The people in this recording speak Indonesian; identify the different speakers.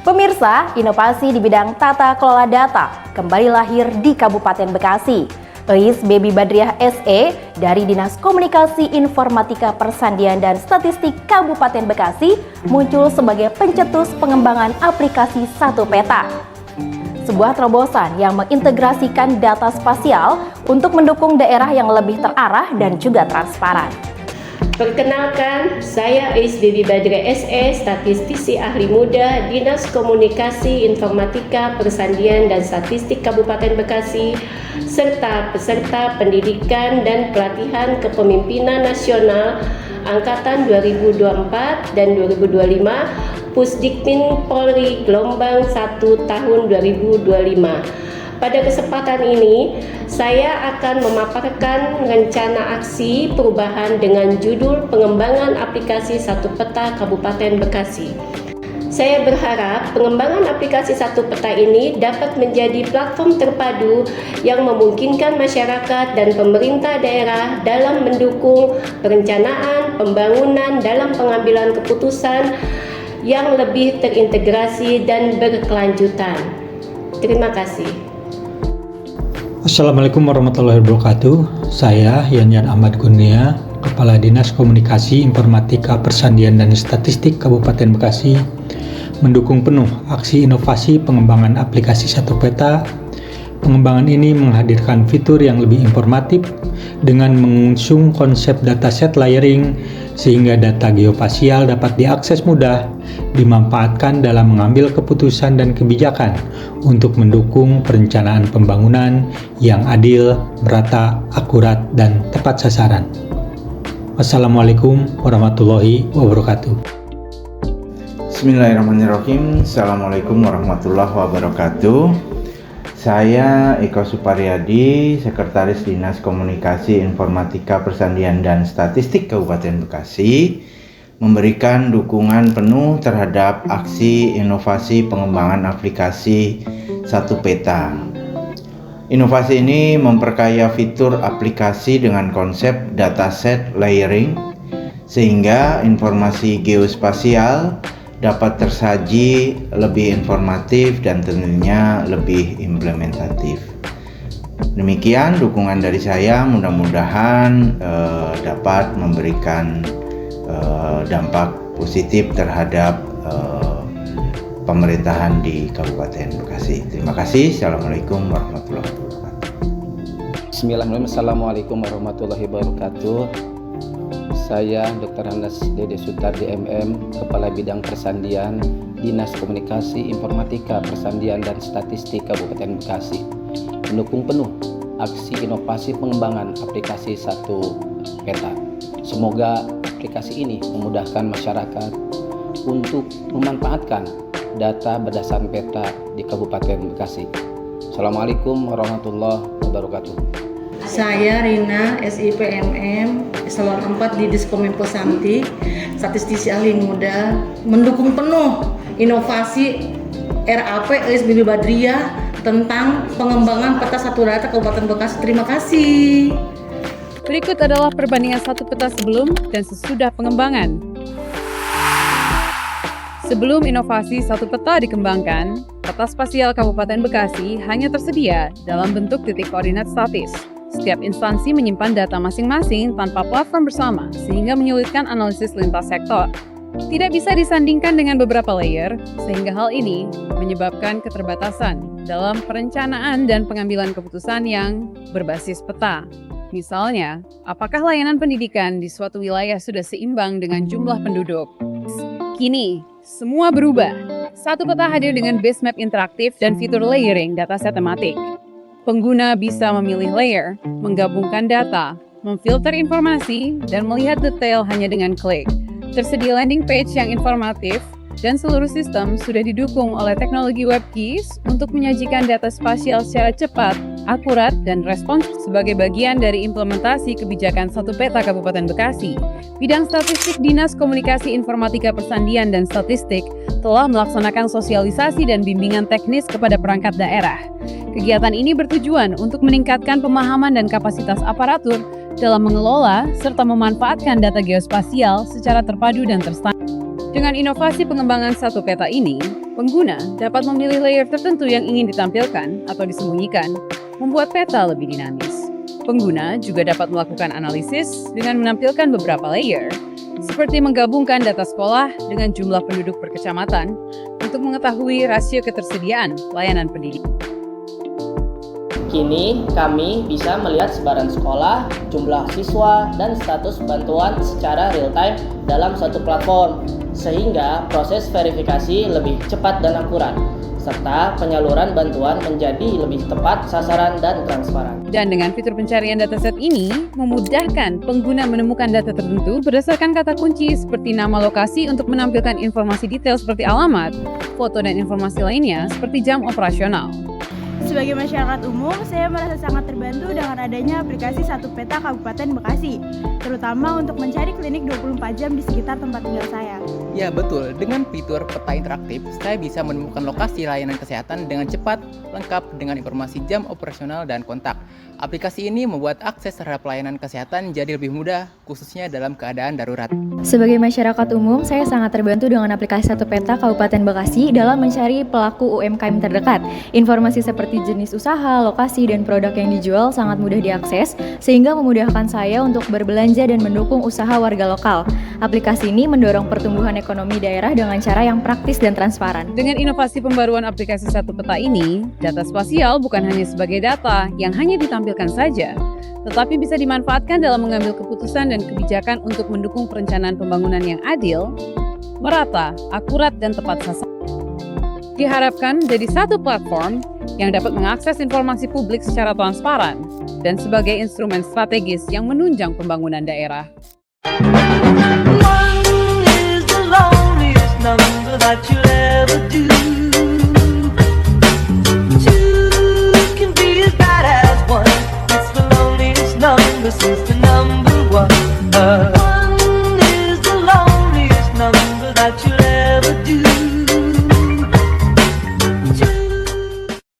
Speaker 1: Pemirsa, inovasi di bidang tata kelola data kembali lahir di Kabupaten Bekasi. Eis Baby Badriah SE dari Dinas Komunikasi Informatika Persandian dan Statistik Kabupaten Bekasi muncul sebagai pencetus pengembangan aplikasi Satu Peta. Sebuah terobosan yang mengintegrasikan data spasial untuk mendukung daerah yang lebih terarah dan juga transparan.
Speaker 2: Perkenalkan, saya Eis Baby Badriah SE, statistisi ahli muda Dinas Komunikasi Informatika Persandian dan Statistik Kabupaten Bekasi, serta peserta pendidikan dan pelatihan kepemimpinan nasional Angkatan 2024 dan 2025 Pusdikmin Polri gelombang 1 tahun 2025. Pada kesempatan ini, saya akan memaparkan rencana aksi perubahan dengan judul Pengembangan Aplikasi Satu Peta Kabupaten Bekasi. Saya berharap pengembangan aplikasi Satu Peta ini dapat menjadi platform terpadu yang memungkinkan masyarakat dan pemerintah daerah dalam mendukung perencanaan, pembangunan dalam pengambilan keputusan yang lebih terintegrasi dan berkelanjutan. Terima kasih.
Speaker 3: Assalamualaikum warahmatullahi wabarakatuh. Saya Yanyan Ahmad Gunia, Kepala Dinas Komunikasi Informatika Persandian dan Statistik Kabupaten Bekasi, mendukung penuh aksi inovasi pengembangan aplikasi Satu Peta. Pengembangan ini menghadirkan fitur yang lebih informatif dengan mengusung konsep dataset layering sehingga data geospasial dapat diakses mudah, dimanfaatkan dalam mengambil keputusan dan kebijakan untuk mendukung perencanaan pembangunan yang adil, merata, akurat, dan tepat sasaran. Wassalamualaikum warahmatullahi wabarakatuh.
Speaker 4: Bismillahirrahmanirrahim. Assalamualaikum warahmatullahi wabarakatuh. Saya Eko Suparyadi, Sekretaris Dinas Komunikasi Informatika Persandian dan Statistik Kabupaten Bekasi, memberikan dukungan penuh terhadap aksi inovasi pengembangan aplikasi Satu Peta. Inovasi ini memperkaya fitur aplikasi dengan konsep dataset layering, sehingga informasi geospasial dapat tersaji lebih informatif dan tentunya lebih implementatif. Demikian dukungan dari saya, mudah-mudahan dapat memberikan dampak positif terhadap pemerintahan di Kabupaten Bekasi. Terima kasih. Assalamualaikum warahmatullahi wabarakatuh.
Speaker 5: Bismillahirrahmanirrahim. Assalamualaikum warahmatullahi wabarakatuh. Saya Dr. Hannes Dede Sutardi MM, Kepala Bidang Persandian, Dinas Komunikasi Informatika Persandian dan Statistik Kabupaten Bekasi, mendukung penuh aksi inovasi pengembangan aplikasi Satu Peta. Semoga aplikasi ini memudahkan masyarakat untuk memanfaatkan data berdasarkan peta di Kabupaten Bekasi. Assalamualaikum warahmatullahi wabarakatuh.
Speaker 6: Saya Rina, SIPMM, Eselon 4 di Diskominfo Santi, statistisi ahli muda, mendukung penuh inovasi RAP Eis Baby Badriah tentang pengembangan peta Satu Data Kabupaten Bekasi. Terima kasih.
Speaker 7: Berikut adalah perbandingan Satu Peta sebelum dan sesudah pengembangan. Sebelum inovasi Satu Peta dikembangkan, peta spasial Kabupaten Bekasi hanya tersedia dalam bentuk titik koordinat statis. Setiap instansi menyimpan data masing-masing tanpa platform bersama, sehingga menyulitkan analisis lintas sektor. Tidak bisa disandingkan dengan beberapa layer, sehingga hal ini menyebabkan keterbatasan dalam perencanaan dan pengambilan keputusan yang berbasis peta. Misalnya, apakah layanan pendidikan di suatu wilayah sudah seimbang dengan jumlah penduduk? Kini, semua berubah. Satu Peta hadir dengan base map interaktif dan fitur layering dataset tematik. Pengguna bisa memilih layer, menggabungkan data, memfilter informasi, dan melihat detail hanya dengan klik. Tersedia landing page yang informatif, dan seluruh sistem sudah didukung oleh teknologi WebKeys untuk menyajikan data spasial secara cepat, akurat, dan responsif sebagai bagian dari implementasi kebijakan Satu Peta Kabupaten Bekasi. Bidang Statistik Dinas Komunikasi Informatika Persandian dan Statistik telah melaksanakan sosialisasi dan bimbingan teknis kepada perangkat daerah. Kegiatan ini bertujuan untuk meningkatkan pemahaman dan kapasitas aparatur dalam mengelola serta memanfaatkan data geospasial secara terpadu dan terstandar. Dengan inovasi pengembangan satu peta ini, pengguna dapat memilih layer tertentu yang ingin ditampilkan atau disembunyikan, membuat peta lebih dinamis. Pengguna juga dapat melakukan analisis dengan menampilkan beberapa layer, seperti menggabungkan data sekolah dengan jumlah penduduk per kecamatan untuk mengetahui rasio ketersediaan layanan pendidikan.
Speaker 8: Kini, kami bisa melihat sebaran sekolah, jumlah siswa, dan status bantuan secara real-time dalam satu platform, sehingga proses verifikasi lebih cepat dan akurat, serta penyaluran bantuan menjadi lebih tepat sasaran dan transparan.
Speaker 7: Dan dengan fitur pencarian dataset ini, memudahkan pengguna menemukan data tertentu berdasarkan kata kunci seperti nama lokasi untuk menampilkan informasi detail seperti alamat, foto dan informasi lainnya seperti jam operasional.
Speaker 9: Sebagai masyarakat umum, saya merasa sangat terbantu dengan adanya aplikasi Satu Peta Kabupaten Bekasi, terutama untuk mencari klinik 24 jam di sekitar tempat tinggal saya.
Speaker 10: Ya betul, dengan fitur peta interaktif, saya bisa menemukan lokasi layanan kesehatan dengan cepat, lengkap dengan informasi jam operasional dan kontak. Aplikasi ini membuat akses terhadap pelayanan kesehatan jadi lebih mudah, khususnya dalam keadaan darurat.
Speaker 11: Sebagai masyarakat umum, saya sangat terbantu dengan aplikasi Satu Peta Kabupaten Bekasi dalam mencari pelaku UMKM terdekat. Informasi seperti jenis usaha, lokasi, dan produk yang dijual sangat mudah diakses, sehingga memudahkan saya untuk berbelanja dan mendukung usaha warga lokal. Aplikasi ini mendorong pertumbuhan ekonomi daerah dengan cara yang praktis dan transparan.
Speaker 7: Dengan inovasi pembaruan aplikasi Satu Peta ini, data spasial bukan hanya sebagai data yang hanya ditampilkan saja, tetapi bisa dimanfaatkan dalam mengambil keputusan dan kebijakan untuk mendukung perencanaan pembangunan yang adil, merata, akurat, dan tepat sasaran. Diharapkan menjadi satu platform yang dapat mengakses informasi publik secara transparan dan sebagai instrumen strategis yang menunjang pembangunan daerah.
Speaker 12: One is the loneliest number that you'll